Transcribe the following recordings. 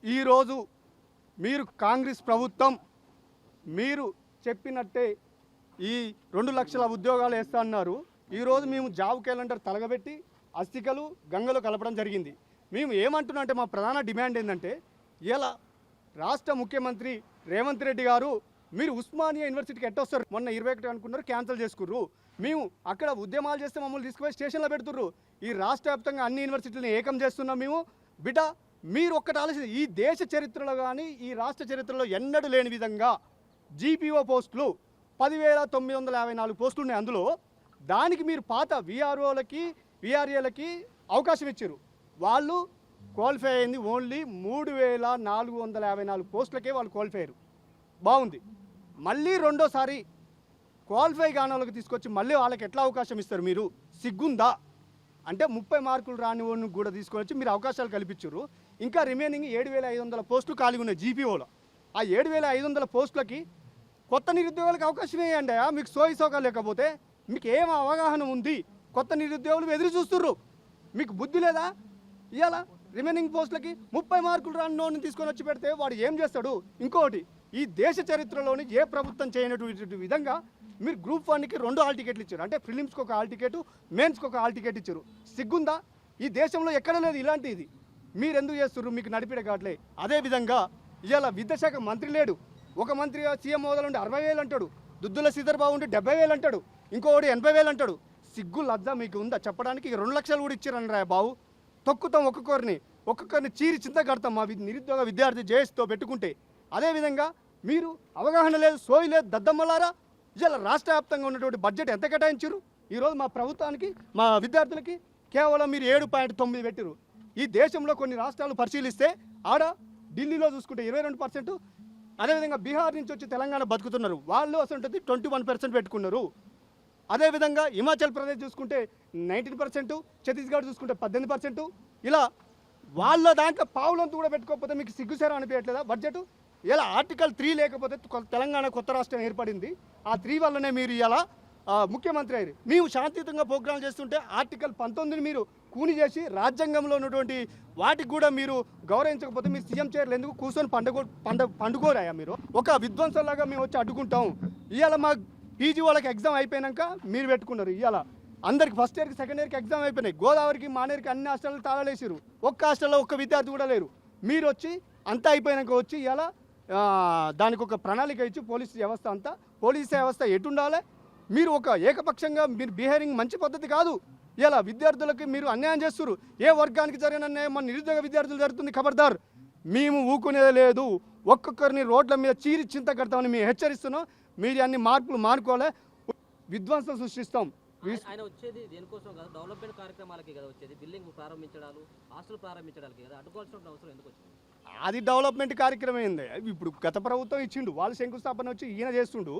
ఈరోజు మీరు కాంగ్రెస్ ప్రభుత్వం మీరు చెప్పినట్టే ఈ 2 లక్షల ఉద్యోగాలు వేస్తా అన్నారు. ఈరోజు మేము జాబ్ క్యాలెండర్ తలగబెట్టి అస్థికలు గంగలు కలపడం జరిగింది. మేము ఏమంటున్నా అంటే మా ప్రధాన డిమాండ్ ఏంటంటే ఇలా రాష్ట్ర ముఖ్యమంత్రి రేవంత్ రెడ్డి గారు మీరు ఉస్మానియా యూనివర్సిటీకి ఎట్టొస్తారు, మొన్న 21 అనుకున్నారు, క్యాన్సిల్ చేసుకుర్రు. మేము అక్కడ ఉద్యమాలు చేస్తే మమ్మల్ని తీసుకుపోయి స్టేషన్లో పెడుతుర్రు. ఈ రాష్ట్ర వ్యాప్తంగా అన్ని యూనివర్సిటీలను ఏకం చేస్తున్నాం. మేము బిడ్డ మీరు ఒక్కటి ఆలోచన, ఈ దేశ చరిత్రలో కానీ ఈ రాష్ట్ర చరిత్రలో ఎన్నడూ లేని విధంగా జీపీఓ పోస్టులు 10,954 పోస్టులు ఉన్నాయి. అందులో దానికి మీరు పాత వీఆర్ఓలకి వీఆర్ఏలకి అవకాశం ఇచ్చారు. వాళ్ళు క్వాలిఫై అయింది ఓన్లీ 3,454 పోస్టులకే వాళ్ళు క్వాలిఫై అయ్యారు. బాగుంది. మళ్ళీ రెండోసారి క్వాలిఫై కాని వాళ్ళకి తీసుకొచ్చి మళ్ళీ వాళ్ళకి ఎట్లా అవకాశం ఇస్తారు? మీరు సిగ్గుందా? అంటే 30 మార్కులు రాని వాళ్ళని కూడా తీసుకొని వచ్చి మీరు అవకాశాలు కల్పించారు. ఇంకా రిమైనింగ్ 7,500 పోస్టులు ఖాళీగా ఉన్నాయి జీపీఓలో. ఆ 7,500 పోస్టులకి కొత్త నిరుద్యోగులకు అవకాశం వేయండి. మీకు సోయిసోగా లేకపోతే మీకు ఏం అవగాహన ఉంది? కొత్త నిరుద్యోగులు ఎదురు చూస్తుర్రు. మీకు బుద్ధి లేదా? ఇవాళ రిమైనింగ్ పోస్టులకి 30 మార్కులు రాని తీసుకొని వచ్చి పెడితే వాడు ఏం చేస్తాడు? ఇంకోటి, ఈ దేశ చరిత్రలోని ఏ ప్రభుత్వం చేయనటువంటి విధంగా మీరు గ్రూప్ 1కి 2 హాల్ టికెట్లు ఇచ్చారు. అంటే ప్రిలిమ్స్కి ఒక హాల్ టికెట్, మెయిన్స్కి ఒక హాల్ టికెట్ ఇచ్చారు. సిగ్గుందా? ఈ దేశంలో ఎక్కడ లేదు ఇలాంటిది. మీరు ఎందుకు చేస్తున్నారు? మీకు నడిపిడ కావట్లే. అదేవిధంగా ఇవాళ విద్యాశాఖ మంత్రి లేడు. ఒక మంత్రి సీఎం హోదాలో ఉండి 60,000 అంటాడు, దుద్దుల శ్రీధర్ బాబు ఉండి 70,000 అంటాడు, ఇంకోటి 80,000 అంటాడు. సిగ్గు లజ్జ మీకు ఉందా చెప్పడానికి? 2 లక్షలు కూడా ఇచ్చారని రా బాబు. తొక్కుతాం ఒక్కొక్కరిని చీరి చింత కడతాం మా నిరుద్యోగ విద్యార్థి జేఎస్తో పెట్టుకుంటే. అదేవిధంగా మీరు అవగాహన లేదు, సోయి లేదు, దద్దమ్మలారా. ఇలా రాష్ట్ర వ్యాప్తంగా ఉన్నటువంటి బడ్జెట్ ఎంత కేటాయించారు? ఈరోజు మా ప్రభుత్వానికి మా విద్యార్థులకి కేవలం మీరు 7.9 పెట్టారు. ఈ దేశంలో కొన్ని రాష్ట్రాలు పరిశీలిస్తే ఆడ ఢిల్లీలో చూసుకుంటే 22%, అదేవిధంగా బీహార్ నుంచి వచ్చి తెలంగాణ బతుకుతున్నారు, వాళ్ళు అసలు 21% పెట్టుకున్నారు. అదేవిధంగా హిమాచల్ ప్రదేశ్ చూసుకుంటే 19%, ఛత్తీస్గఢ్ చూసుకుంటే 18%. ఇలా వాళ్ళ దాంట్లో పావులంతా కూడా పెట్టుకోకపోతే మీకు సిగ్గుసేరా అనిపించట్లేదా బడ్జెట్? ఇలా ఆర్టికల్ 3 లేకపోతే తెలంగాణ కొత్త రాష్ట్రం ఏర్పడింది. ఆ 3 వల్లనే మీరు ఇలా ముఖ్యమంత్రి అయ్యారు. మేము శాంతియుతంగా ప్రోగ్రాం చేస్తుంటే ఆర్టికల్ 19ని మీరు కూని చేసి రాజ్యాంగంలో ఉన్నటువంటి వాటికి కూడా మీరు గౌరవించకపోతే మీరు సీఎం చైర్లు ఎందుకు కూర్చొని పండుకోరాయా? మీరు ఒక విధ్వంసంలాగా మేము వచ్చి అడ్డుకుంటాం. ఇవాళ మా పీజీ వాళ్ళకి ఎగ్జామ్ అయిపోయాక మీరు పెట్టుకున్నారు. ఇవాళ అందరికి ఫస్ట్ ఇయర్కి సెకండ్ ఇయర్కి ఎగ్జామ్ అయిపోయినాయి. గోదావరికి మానేరికి అన్ని హాస్టల్లో తాళాలేసారు. ఒక్క హాస్టల్లో ఒక్క విద్యార్థి కూడా లేరు. మీరు వచ్చి అంతా అయిపోయాక వచ్చి ఇవాళ దానికి ఒక ప్రణాళిక ఇచ్చి పోలీస్ వ్యవస్థ ఎటుండాలి? మీరు ఒక ఏకపక్షంగా మీరు బిహేవింగ్ మంచి పద్ధతి కాదు. ఇలా విద్యార్థులకి మీరు అన్యాయం చేస్తున్నారు. ఏ వర్గానికి జరిగిన అన్యాయం మన నిరుద్యోగ విద్యార్థులు జరుగుతుంది. ఖబర్దార్, మేము ఊకునేది లేదు. ఒక్కొక్కరిని రోడ్ల మీద చీరి చింత కడతామని మేము హెచ్చరిస్తున్నాం. మీరు అన్ని మార్పులు మానుకోలే, విధ్వంసం సృష్టిస్తాం. ఆయన వచ్చేది దేనికోసం కదా, డెవలప్మెంట్ కార్యక్రమాలకి కదా వచ్చేది, బిల్డింగ్ ప్రారంభించడాలు, హాస్టల్ ప్రారంభించడానికి కదా, అడ్డుకోవాల్సిన అవసరం ఎందుకు వచ్చింది? అది డెవలప్మెంట్ కార్యక్రమం ఏంది? ఇప్పుడు గత ప్రభుత్వం ఇచ్చిండు, వాళ్ళు శంకుస్థాపన వచ్చి ఈయన చేస్తుండు.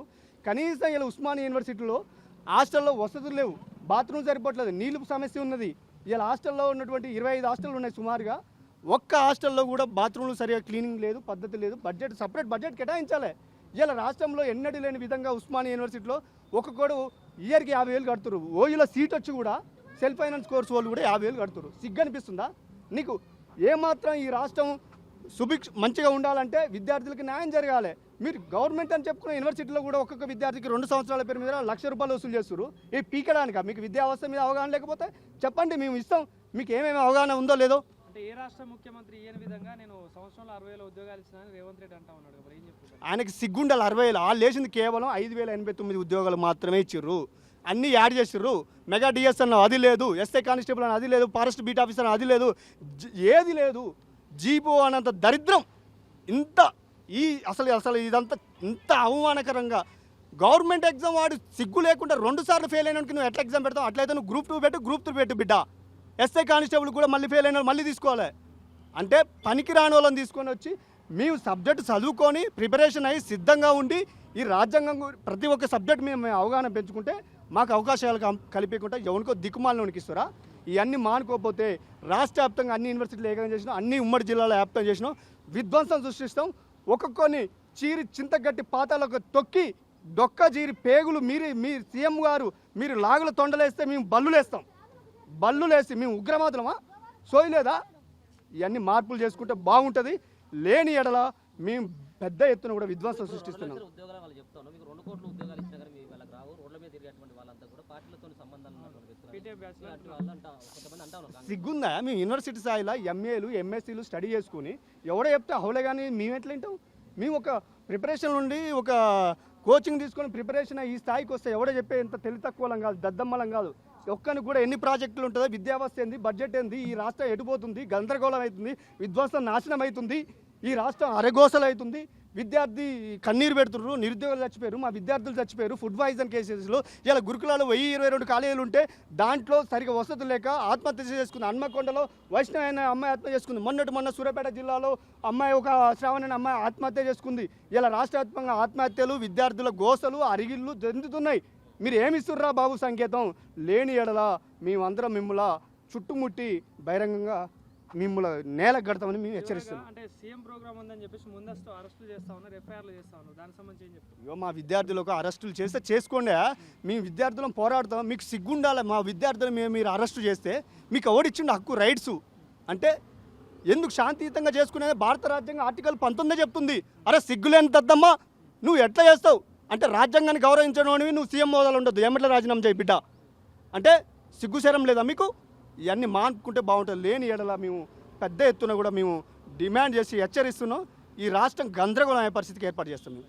కనీసం ఇలా ఉస్మానియా యూనివర్సిటీలో హాస్టల్లో వసతులు లేవు, బాత్రూమ్ సరిపోవట్లేదు, నీళ్ళు సమస్య ఉన్నది. ఇలా హాస్టల్లో ఉన్నటువంటి 25 హాస్టళ్ళు ఉన్నాయి సుమారుగా. ఒక్క హాస్టల్లో కూడా బాత్రూమ్లు సరిగా క్లీనింగ్ లేదు, పద్ధతి లేదు. సపరేట్ బడ్జెట్ కేటాయించాలి. ఇలా రాష్ట్రంలో ఎన్నడూ లేని విధంగా ఉస్మానియా యూనివర్సిటీలో ఒక్కొక్కడు ఇయర్కి 50,000 కడుతురు. ఓయూలో సీట్ వచ్చి కూడా సెల్ఫ్ ఫైనాన్స్ కోర్సు వాళ్ళు కూడా 50,000 కడుతురు. సిగ్గు అనిపిస్తుందా నీకు? ఏమాత్రం ఈ రాష్ట్రం మంచిగా ఉండాలంటే విద్యార్థులకి న్యాయం జరగాలి. మీరు గవర్నమెంట్ అని చెప్పుకున్న యూనివర్సిటీలో కూడా ఒక్కొక్క విద్యార్థికి 2 సంవత్సరాల పేరు మీద ₹1,00,000 వసూలు చేస్తారు. ఈ పీకడానిక? మీకు విద్యా వ్యవస్థ మీద అవగాహన లేకపోతే చెప్పండి, మేము ఇస్తాం. మీకు ఏమేమి అవగాహన ఉందో లేదో. అంటే ఏ రాష్ట్ర ముఖ్యమంత్రి ఈయన విధంగా నేను సంవత్సరంలో 60,000 ఉద్యోగాలు ఇచ్చినాను రేవంత్ రెడ్డి అంటా ఉన్నాడు. ఏం చెప్తున్నారు? ఆయనకి సిగ్గుండాలి. 60,000 వాళ్ళు వేసింది కేవలం 5,089 ఉద్యోగాలు మాత్రమే ఇచ్చిర్రు. అన్నీ యాడ్ చేసిర్రు. మెగా డిఎస్ అన్న అది లేదు, ఎస్ఐ కానిస్టేబుల్ అని అది లేదు, ఫారెస్ట్ బీట్ ఆఫీసర్ అని అది లేదు, ఏది లేదు. జీపో అనంత దరిద్రం. అసలు ఇదంతా ఇంత అవమానకరంగా గవర్నమెంట్ ఎగ్జామ్ వాడు సిగ్గు లేకుండా 2 సార్లు ఫెయిల్ అయినానికి నువ్వు ఎట్లా ఎగ్జామ్ పెడతావు? అట్లయితే నువ్వు గ్రూప్ 2 పెట్టు, గ్రూప్ 3 పెట్టు బిడ్డ. ఎస్ఐ కానిస్టేబుల్ కూడా మళ్ళీ ఫెయిల్ అయిన మళ్ళీ తీసుకోవాలి. అంటే పనికి రాని వాళ్ళని తీసుకొని వచ్చి మేము సబ్జెక్టు చదువుకొని ప్రిపరేషన్ అయ్యి సిద్ధంగా ఉండి ఈ రాజ్యాంగం ప్రతి ఒక్క సబ్జెక్ట్ మేము అవగాహన పెంచుకుంటే మాకు అవకాశాలు కలిపేకుంటే ఎవరికో దిక్కుమాలను ఇస్తారా? ఇవన్నీ మానుకోకపోతే రాష్ట్ర వ్యాప్తంగా అన్ని యూనివర్సిటీలు ఏకం చేసినాం, అన్ని ఉమ్మడి జిల్లాలో వ్యాప్తం చేసినాం, విధ్వంసం సృష్టిస్తాం. ఒక్కొక్కరిని చీరి చింతగట్టి పాతాలకు తొక్కి డొక్క జీరి పేగులు మీ సీఎం గారు మీరు లాగుల తొండలేస్తే మేము బల్లులేసి మేము ఉగ్రవాదులమా? సోయలేదా? ఇవన్నీ మార్పులు చేసుకుంటే బాగుంటుంది. లేని ఎడల మేము పెద్ద ఎత్తున కూడా విధ్వంసం సృష్టిస్తున్నాం. 2 లక్షల ఉద్యోగాలు వాళ్ళు చెప్తాను, మీకు 2 కోట్ల ఉద్యోగాలు ఇచ్చినా కానీ మీ వాళ్ళకి రావు. రోడ్ల మీద తిరిగేటువంటి వాళ్ళంతా కూడా పార్టీలతో సంబంధాలు ఉన్నటువంటి వ్యక్తులు పీటీఎం బ్యాచ్లో ఇలాంటి వాళ్ళు అంటా కొంతమంది అంటా ఉన్నారు. సిగ్గుందా? మేము యూనివర్సిటీ స్థాయిలో ఎంఏలు ఎంఎస్సీలు స్టడీ చేసుకుని ఎవడో చెప్తే అవులే కానీ మేము ఎట్లా వింటాం? మేము ఒక ప్రిపరేషన్ నుండి ఒక కోచింగ్ తీసుకొని ప్రిపరేషన్ ఈ స్థాయికి వస్తే ఎవడో చెప్పే ఇంత తెలివి తక్కువలం కాదు, దద్దమ్మలం కాదు. ఒక్కరికి కూడా ఎన్ని ప్రాజెక్టులు ఉంటుందో, విద్యావస్థ ఏంది, బడ్జెట్ ఏంది, ఈ రాష్ట్రం ఎటుపోతుంది, గందరగోళం అవుతుంది, విధ్వంసం నాశనం అవుతుంది, ఈ రాష్ట్రం అరగోసలు అవుతుంది, విద్యార్థి కన్నీరు పెడుతున్నారు, నిరుద్యోగులు చచ్చిపోయారు, మా విద్యార్థులు చచ్చిపోయారు ఫుడ్ పాయిజన్ కేసెస్లో. ఇలా గురుకులాలు 1022 కాలేజీలు ఉంటే దాంట్లో సరిగా వసతులు లేక ఆత్మహత్య చేసుకుంది. హన్మకొండలో వైష్ణవి అనే అమ్మాయి ఆత్మహత్య చేసుకుంది. మొన్న సూర్యాపేట జిల్లాలో అమ్మాయి ఒక శ్రావణి అనే అమ్మాయి ఆత్మహత్య చేసుకుంది. ఇలా రాష్ట్ర వ్యాప్తంగా ఆత్మహత్యలు, విద్యార్థుల గోసలు, అరిగిళ్ళు జరుగుతున్నాయి. మీరు ఏమి ఇస్తుర్రా బాబు సంకేతం? లేని ఎడల మేమందరం మిమ్మల్ని చుట్టుముట్టి బహిరంగంగా మిమ్మల్ని నేల కడతామని మేము హెచ్చరిస్తున్నాం. అంటే సీఎం ప్రోగ్రామ్ ఉందని చెప్పేసి ముందస్తు అరెస్టులు చేస్తా ఉన్నారు, ఎఫ్ఐఆర్లు చేస్తా ఉన్నారు. దానికి సంబంధించి ఏం చెప్తారు? ఇగో మా విద్యార్థులకు అరెస్టులు చేస్తే చేసుకోండి, మేము విద్యార్థులను పోరాడతాం. మీకు సిగ్గుండాలి, మా విద్యార్థులు మీరు అరెస్టు చేస్తే మీకు ఎవడిచ్చిండు హక్కు, రైట్స్ అంటే ఎందుకు శాంతియుతంగా చేసుకునేది భారత రాజ్యాంగం ఆర్టికల్ 19 చెప్తుంది. అరే సిగ్గులేని దద్దమ్మా, నువ్వు ఎట్లా చేస్తావు అంటే రాజ్యాంగాన్ని గౌరవించడం నువ్వు సీఎం హోదాలో ఉండొద్దు, ఎమ్మట్ల రాజీనామా చేయి బిడ్డ అంటే సిగ్గుశరం లేదా మీకు? ఇవన్నీ మానుకుంటే బాగుంటుంది. లేని ఎడల మేము పెద్ద ఎత్తున కూడా మేము డిమాండ్ చేసి హెచ్చరిస్తున్నాం. ఈ రాష్ట్రం గందరగోళం అయ్యే పరిస్థితికి ఏర్పాటు చేస్తాం మేము.